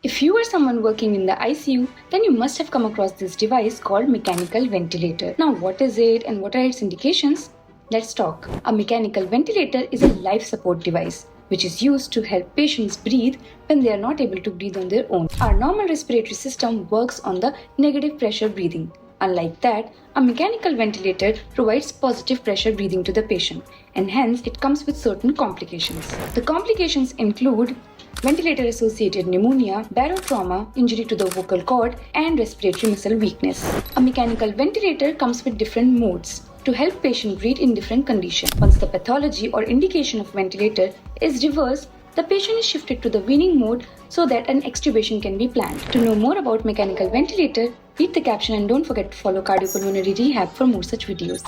If you are someone working in the ICU, then you must have come across this device called mechanical ventilator. Now, what is it and what are its indications? Let's talk. A mechanical ventilator is a life support device which is used to help patients breathe when they are not able to breathe on their own. Our normal respiratory system works on the negative pressure breathing. Unlike that, a mechanical ventilator provides positive pressure breathing to the patient, and hence it comes with certain complications. The complications include ventilator-associated pneumonia, barotrauma, injury to the vocal cord, and respiratory muscle weakness. A mechanical ventilator comes with different modes to help patient breathe in different conditions. Once the pathology or indication of ventilator is reversed, the patient is shifted to the weaning mode so that an extubation can be planned. To know more about mechanical ventilator, read the caption and don't forget to follow Cardiopulmonary Rehab for more such videos.